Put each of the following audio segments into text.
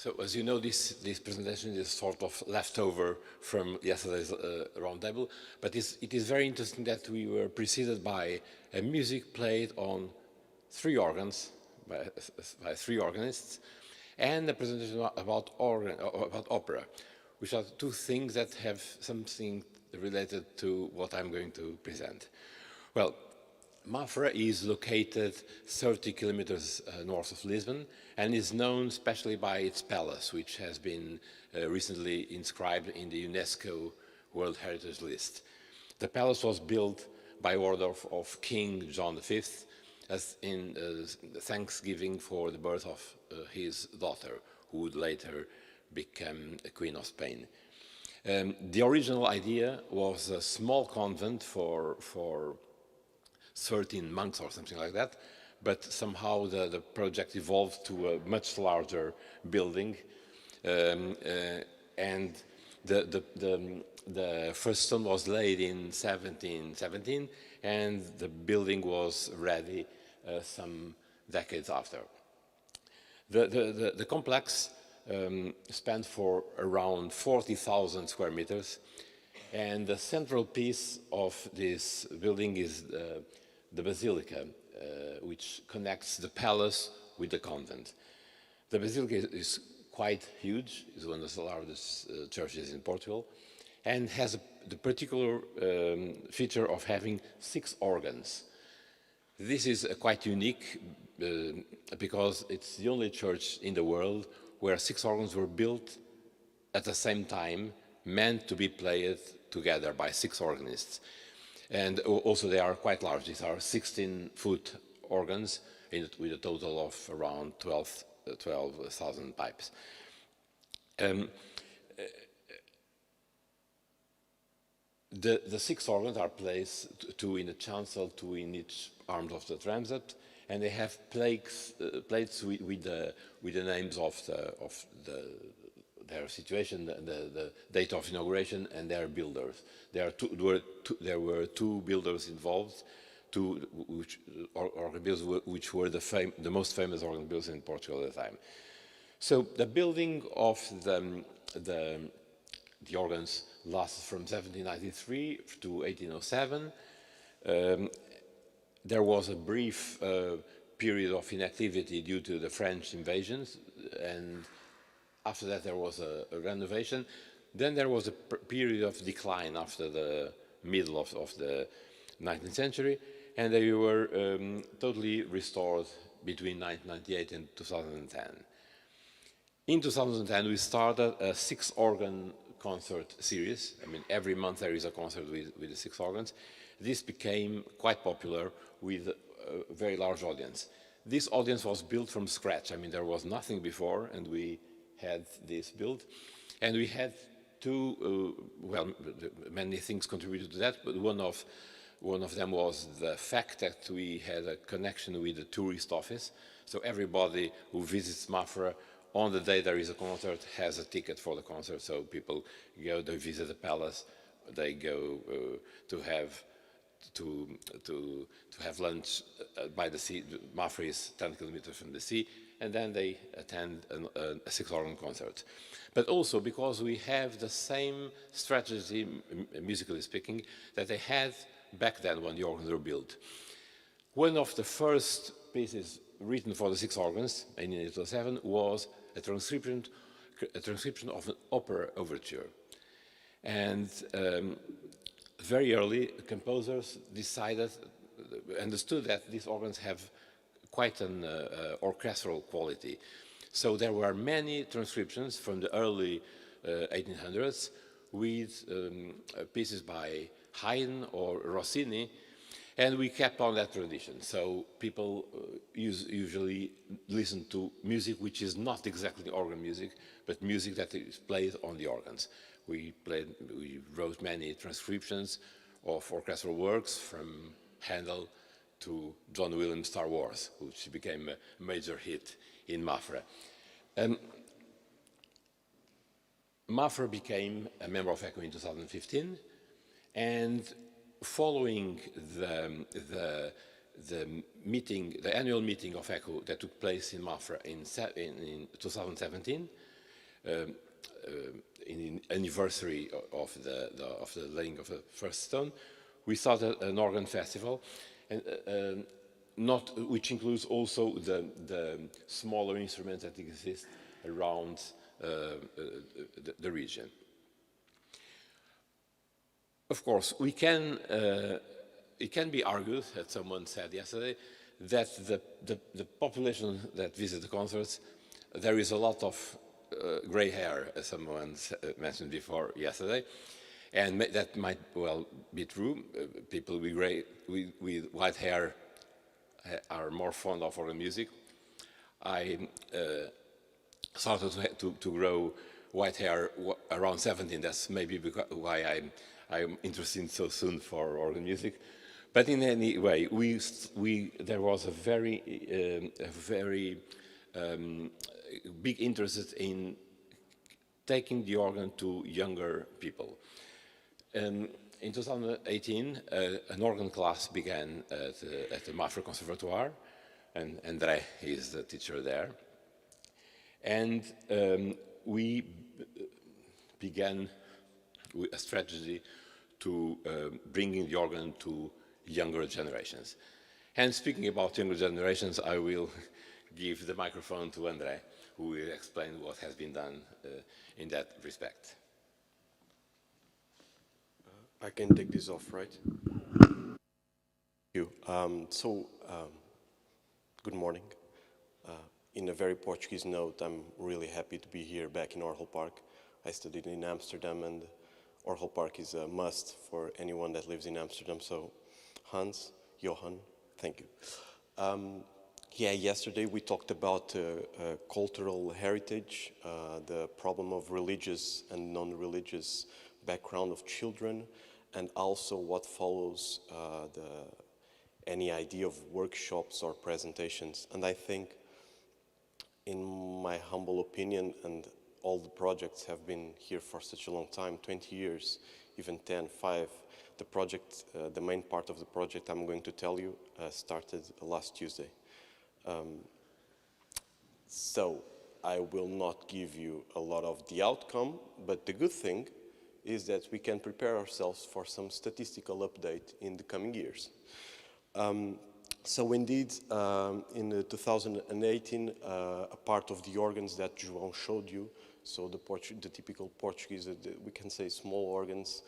So, as you know, this presentation is sort of leftover from yesterday's roundtable, but it is very interesting that we were preceded by a music played on three organs, by three organists, and a presentation about opera, which are two things that have something related to what I'm going to present. Well, Mafra is located 30 kilometers north of Lisbon and is known especially by its palace, which has been recently inscribed in the UNESCO World Heritage List. The palace was built by order of King John V as in thanksgiving for the birth of his daughter, who would later become a Queen of Spain. The original idea was a small convent for 13 monks or something like that, but somehow the project evolved to a much larger building, and the first stone was laid in 1717, and the building was ready some decades after. The complex spanned for around 40,000 square meters, and the central piece of this building is the basilica, which connects the palace with the convent. The basilica is quite huge, it's one of the largest churches in Portugal, and has the particular feature of having 6 organs. This is quite unique because it's the only church in the world where 6 organs were built at the same time, meant to be played together by 6 organists. And also they are quite large. These are 16-foot organs with a total of around 12,000 pipes. The 6 organs are placed, 2 in the chancel, 2 in each arm of the transept, and they have plates with the names of their situation, the date of inauguration, and their builders. There were 2 builders involved, organ builders which were the most famous organ builders in Portugal at the time. So the building of the organs lasted from 1793 to 1807. There was a brief period of inactivity due to the French invasions, and after that there was a renovation. Then there was a period of decline after the middle of the 19th century, and they were totally restored between 1998 and 2010. In 2010 we started a 6-organ concert series. I mean, every month there is a concert with the 6 organs. This became quite popular with a very large audience. This audience was built from scratch. I mean, there was nothing before, and we had this built. And we had well, many things contributed to that, but one of them was the fact that we had a connection with the tourist office. So everybody who visits Mafra on the day there is a concert has a ticket for the concert. So people go, they visit the palace, they go to have lunch by the sea. Mafra is 10 kilometers from the sea, and then they attend a 6-organ concert. But also because we have the same strategy, musically speaking, that they had back then when the organs were built. One of the first pieces written for the 6 organs in 1807 was a transcription of an opera overture. And very early, composers understood that these organs have quite an orchestral quality. So there were many transcriptions from the early 1800s with pieces by Haydn or Rossini, and we kept on that tradition. So people usually listen to music which is not exactly organ music, but music that is played on the organs. We wrote many transcriptions of orchestral works from Handel to John Williams' Star Wars, which became a major hit in Mafra. Mafra became a member of ECHO in 2015, and following the annual meeting of ECHO that took place in Mafra in 2017, in anniversary of the laying of the first stone, we started an organ festival, and which includes also the smaller instruments that exist around the region. Of course, it can be argued, as someone said yesterday, that the population that visit the concerts, there is a lot of gray hair, as someone mentioned before yesterday, and that might well be true. People with white hair are more fond of organ music. I started to grow white hair around 17. That's maybe why I'm interested so soon for organ music. But in any way, there was a very big interest in taking the organ to younger people. In 2018, an organ class began at the Mafra Conservatoire, and André is the teacher there. And we began a strategy to bringing the organ to younger generations. And speaking about younger generations, I will give the microphone to André, who will explain what has been done in that respect. I can take this off, right? Thank you. Good morning. In a very Portuguese note, I'm really happy to be here back in Orgelpark. I studied in Amsterdam, and Orgelpark is a must for anyone that lives in Amsterdam. So, Hans, Johan, thank you. Yesterday we talked about cultural heritage, the problem of religious and non-religious background of children, and also what follows any idea of workshops or presentations. And I think, in my humble opinion, and all the projects have been here for such a long time, 20 years, even 10, 5, the project, the main part of the project I'm going to tell you, started last Tuesday. So I will not give you a lot of the outcome, but the good thing is that we can prepare ourselves for some statistical update in the coming years. So indeed, in 2018, a part of the organs that João showed you, so the typical Portuguese, we can say small organs,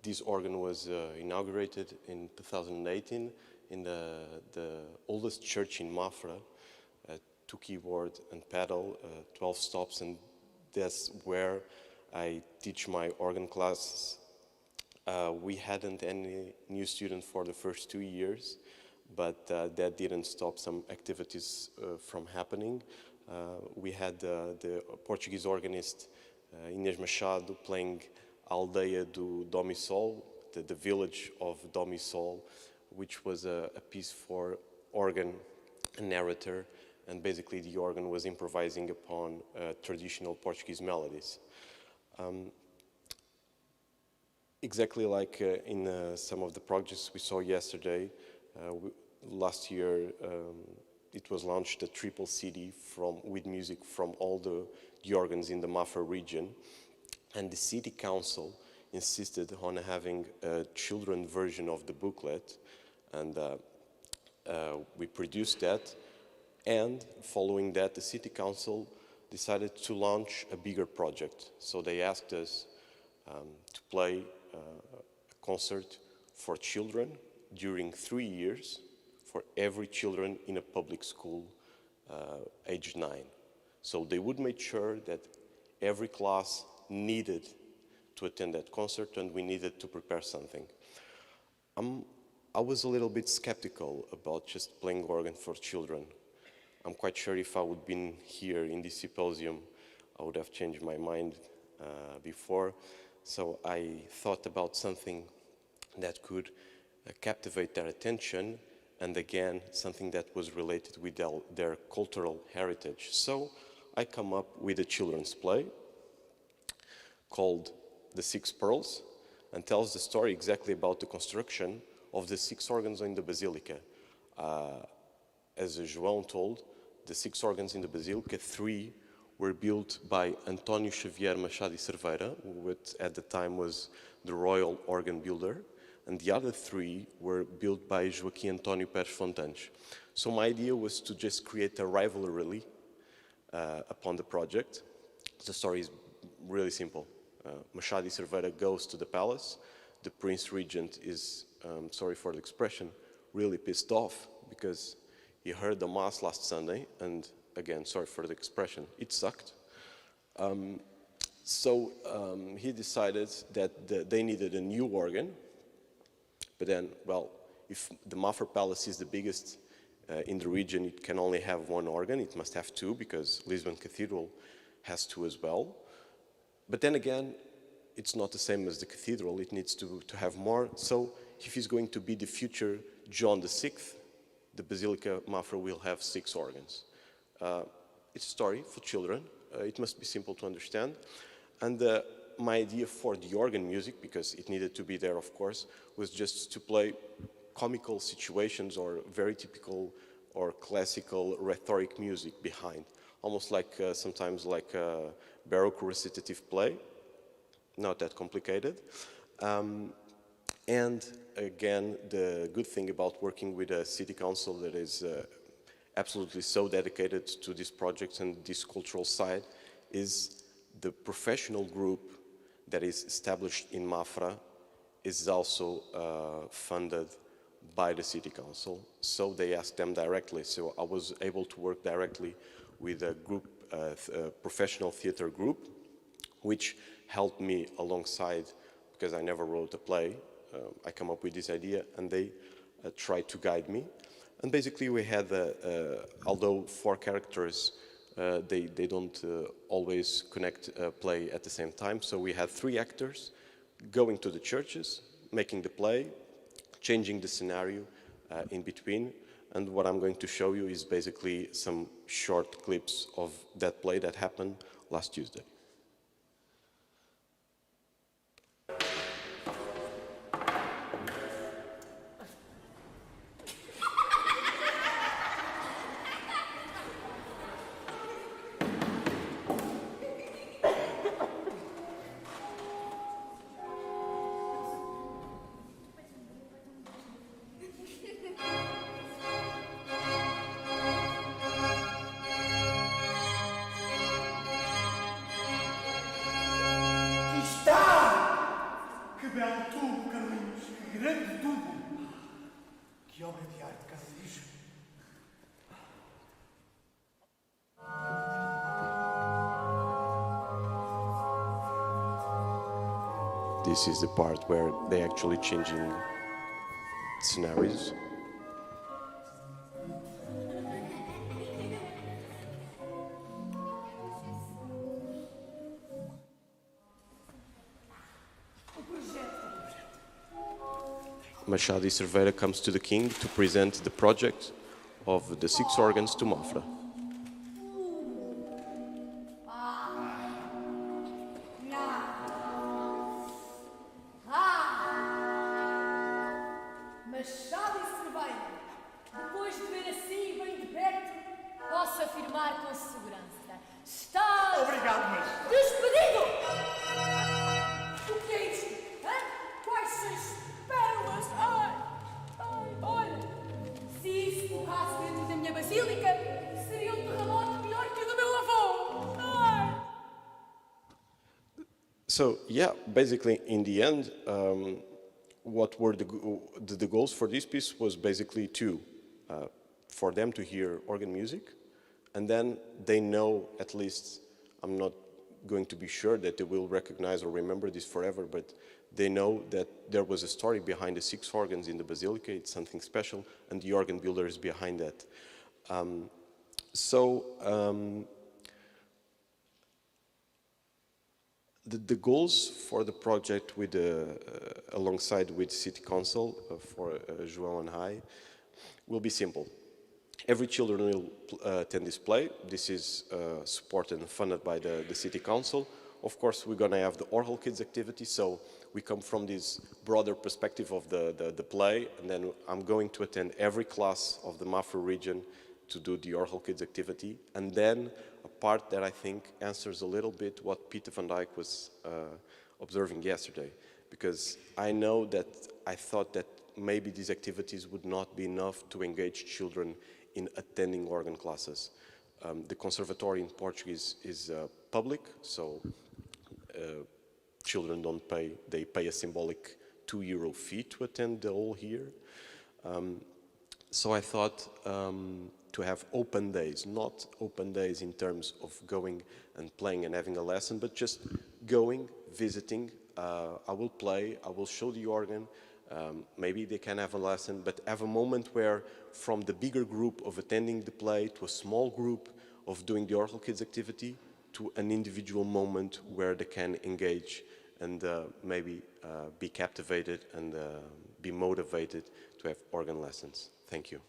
this organ was inaugurated in 2018 in the oldest church in Mafra, 2 keyboard and pedal, 12 stops, and that's where I teach my organ classes. We hadn't any new student for the first 2 years, but that didn't stop some activities from happening. We had the Portuguese organist Inês Machado playing Aldeia do Domissol, the village of Domissol, which was a piece for organ and narrator, and basically the organ was improvising upon traditional Portuguese melodies. Exactly like in some of the projects we saw yesterday, last year it was launched a triple CD with music from all the organs in the Mafra region, and the city council insisted on having a children version of the booklet, and we produced that. And following that, the city council decided to launch a bigger project. So they asked us to play a concert for children during 3 years for every children in a public school age 9. So they would make sure that every class needed to attend that concert, and we needed to prepare something. I was a little bit skeptical about just playing organ for children. I'm quite sure if I would have been here in this symposium, I would have changed my mind before. So I thought about something that could captivate their attention, and again, something that was related with their cultural heritage. So I come up with a children's play called The Six Pearls, and tells the story exactly about the construction of the 6 organs in the Basilica. As João told, the 6 organs in the Basilica, 3 were built by António Xavier Machado e Cerveira, who at the time was the royal organ builder, and the other 3 were built by Joaquim António Pérez Fontantes. So my idea was to just create a rivalry upon the project. The story is really simple. Machado e Cerveira goes to the palace. The Prince Regent is, sorry for the expression, really pissed off because he heard the Mass last Sunday, and again, sorry for the expression, it sucked. So he decided that they needed a new organ, but then, well, if the Mafra Palace is the biggest in the region, it can only have 1 organ. It must have 2 because Lisbon Cathedral has 2 as well. But then again, it's not the same as the cathedral. It needs to have more. So if he's going to be the future John VI, the Basilica Mafra will have 6 organs. It's a story for children. It must be simple to understand. And my idea for the organ music, because it needed to be there, of course, was just to play comical situations or very typical or classical rhetoric music behind, almost like sometimes like a Baroque recitative play, not that complicated. And again, the good thing about working with a city council that is absolutely so dedicated to this project and this cultural side is the professional group that is established in Mafra is also funded by the city council, so they asked them directly. So I was able to work directly with a group, a professional theater group, which helped me alongside, because I never wrote a play. I come up with this idea, and they tried to guide me. And basically, we had, although 4 characters, they don't always connect play at the same time. So we had 3 actors going to the churches, making the play, changing the scenario in between. And what I'm going to show you is basically some short clips of that play that happened last Tuesday. This is the part where they're actually changing scenarios. Machado e Cerveira comes to the king to present the project of the 6 organs to Mafra. Machado e Cerveira, depois de ver assim bem de perto, posso afirmar com segurança: está Obrigado, mas... despedido! O que é isto? Hã? Quais são as pérolas? Olha! Se isso corrasse dentro da minha basílica, seria um terremoto pior que o do meu avô! So yeah, basically in the end, what were the goals for this piece was basically 2. For them to hear organ music, and then they know, at least, I'm not going to be sure that they will recognize or remember this forever, but they know that there was a story behind the 6 organs in the basilica. It's something special, and the organ builder is behind that. The goals for the project with alongside with City Council for João and I will be simple. Every children will attend this play. This is supported and funded by the City Council. Of course, we're going to have the Oral Kids activity, so we come from this broader perspective of the play, and then I'm going to attend every class of the Mafra region to do the Oral Kids activity. And then, part that I think answers a little bit what Peter van Dijk was observing yesterday, because I know that I thought that maybe these activities would not be enough to engage children in attending organ classes. The conservatory in Portugal is public, so children don't pay, they pay a symbolic €2 fee to attend the whole year. So I thought to have open days, not open days in terms of going and playing and having a lesson, but just going, visiting. I will play, I will show the organ, maybe they can have a lesson, but have a moment where from the bigger group of attending the play to a small group of doing the Oracle Kids activity to an individual moment where they can engage and maybe be captivated and be motivated to have organ lessons. Thank you.